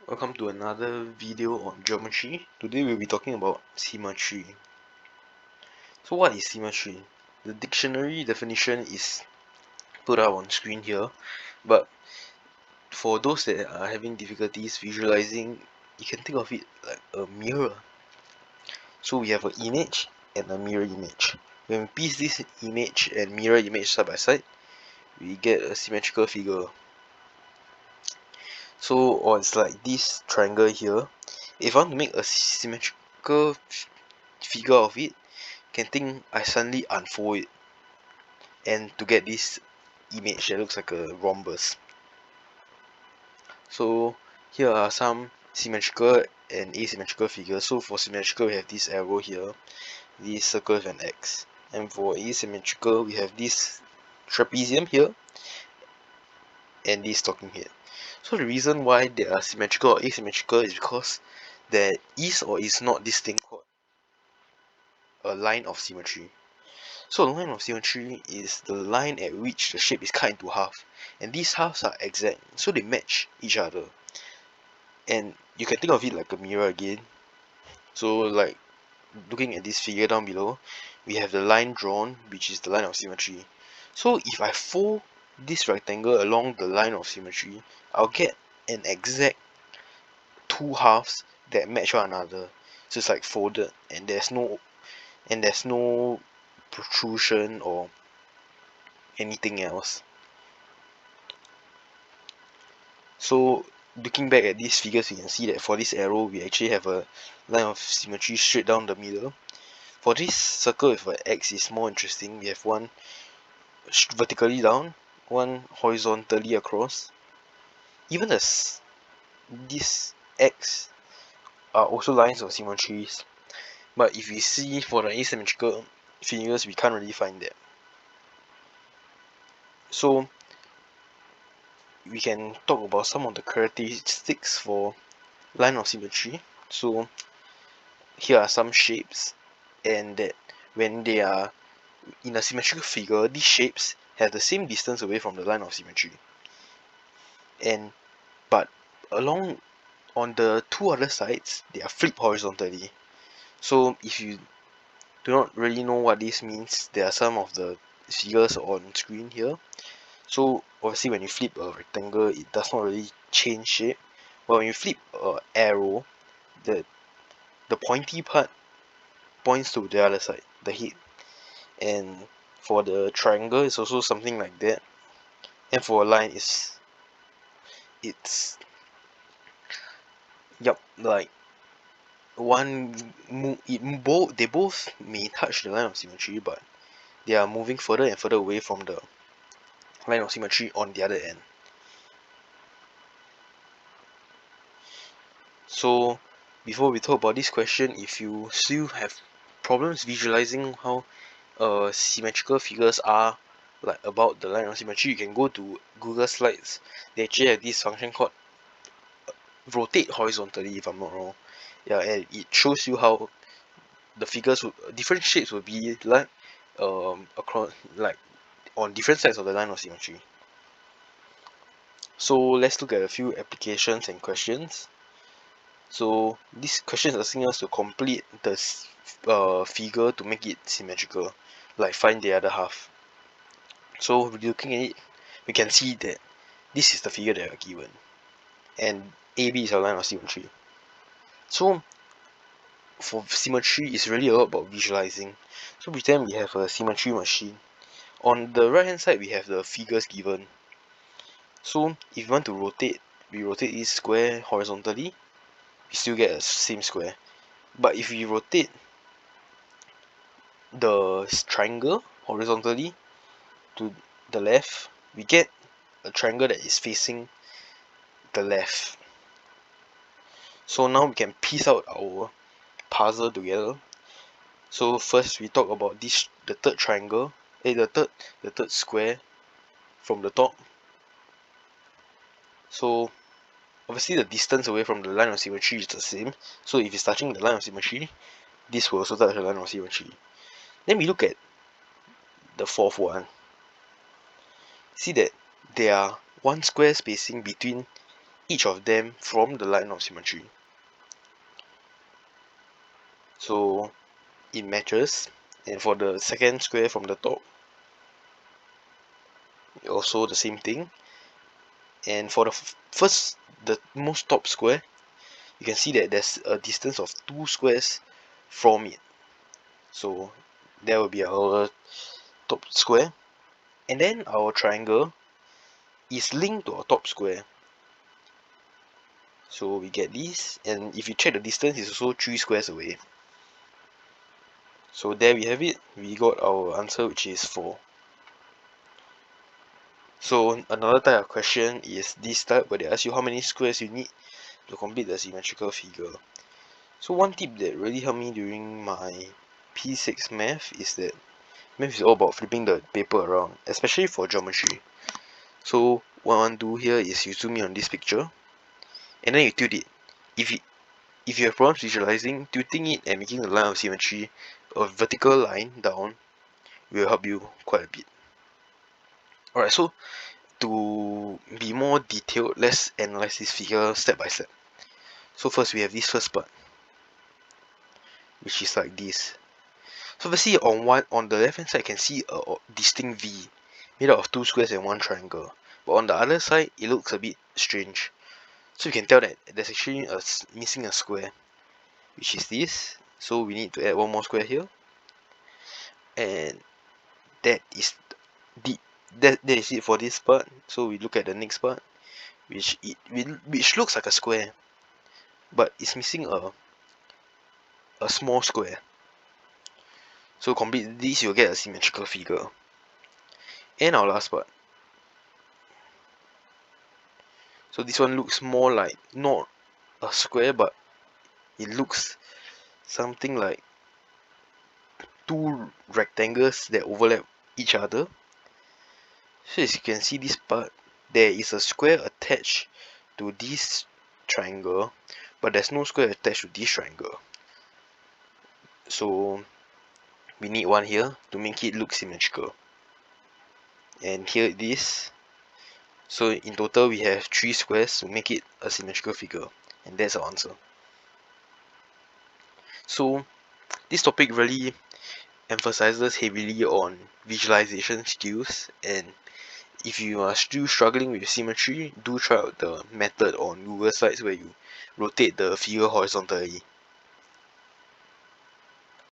Welcome to another video on geometry. Today we'll be talking about symmetry. So what is symmetry? The dictionary definition is put up on screen here, but for those that are having difficulties visualizing, you can think of it like a mirror. So we have an image and a mirror image. When we piece this image and mirror image side by side, we get a symmetrical figure. So, or it's like this triangle here. If I want to make a symmetrical figure of it, can think I suddenly unfold it and to get this image that looks like a rhombus. So here are some symmetrical and asymmetrical figures. So for symmetrical we have this arrow here, this circle with an X, and for asymmetrical we have this trapezium here and this talking head. So the reason why they are symmetrical or asymmetrical is because there is or is not this thing called a line of symmetry. So the line of symmetry is the line at which the shape is cut into half, and these halves are exact, so they match each other. And you can think of it like a mirror again. So like looking at this figure down below, we have the line drawn, which is the line of symmetry. So if I fold this rectangle along the line of symmetry, I'll get an exact two halves that match one another. So it's like folded, and there's no protrusion or anything else. So looking back at these figures, you can see that for this arrow we actually have a line of symmetry straight down the middle. For this circle with an X is more interesting. We have one vertically down, one horizontally across. Even this X are also lines of symmetries, but if we see for the asymmetrical figures, we can't really find that. So we can talk about some of the characteristics for line of symmetry. So here are some shapes, and that when they are in a symmetrical figure, these shapes have the same distance away from the line of symmetry. And but along on the two other sides, they are flipped horizontally. So if you do not really know what this means, there are some of the figures on screen here. So obviously when you flip a rectangle, it does not really change shape. But when you flip an arrow, the pointy part points to the other side, the head. And for the triangle, it's also something like that. And for a line, it's like they both may touch the line of symmetry, but they are moving further and further away from the line of symmetry on the other end. So before we talk about this question, if you still have problems visualizing how symmetrical figures are like about the line of symmetry, you can go to Google Slides. They actually have this function called rotate horizontally, if I'm not wrong. Yeah, and it shows you how the figures different shapes will be like across, like on different sides of the line of symmetry. So let's look at a few applications and questions. So this question is asking us to complete the figure to make it symmetrical, like find the other half. So looking at it, we can see that this is the figure that we are given, and AB is our line of symmetry. So for symmetry, it's really a lot about visualizing. So pretend we have a symmetry machine. On the right hand side, we have the figures given. So if we want to rotate, we rotate this square horizontally, we still get a same square. But if we rotate the triangle horizontally to the left, we get a triangle that is facing the left. So now we can piece out our puzzle together. So first we talk about this, the third triangle, the third square from the top. So obviously the distance away from the line of symmetry is the same. So if it's touching the line of symmetry, this will also touch the line of symmetry. Then we look at the fourth one. See that there are one square spacing between each of them from the line of symmetry. So it matches, and for the second square from the top, also the same thing. And for the most top square, you can see that there's a distance of 2 squares from it. So that will be our top square, and then our triangle is linked to our top square. So we get this, and if you check the distance, it's also 3 squares away. So there we have it, we got our answer, which is 4. So another type of question is this type, where they ask you how many squares you need to complete the symmetrical figure. So one tip that really helped me during my P6 math is that math is all about flipping the paper around, especially for geometry. So what I want to do here is you zoom in on this picture, and then you tilt it. If you have problems visualizing, tilting it and making the line of symmetry a vertical line down will help you quite a bit. Alright, so to be more detailed, let's analyze this figure step by step. So first we have this first part, which is like this. So firstly, on the left hand side, you can see a distinct V made out of 2 squares and 1 triangle. But on the other side, it looks a bit strange. So you can tell that there's actually missing a square, which is this. So we need to add one more square here, and that is that is it for this part. So we look at the next part, which looks like a square, but it's missing a small square. So complete this, you'll get a symmetrical figure. And our last part. So this one looks more like not a square, but it looks something like 2 rectangles that overlap each other. So as you can see this part, there is a square attached to this triangle, but there's no square attached to this triangle. So we need one here to make it look symmetrical. And here it is. So in total we have 3 squares to make it a symmetrical figure. And that's our answer. So this topic really emphasizes heavily on visualization skills, and if you are still struggling with symmetry, do try out the method on Google Sites where you rotate the figure horizontally.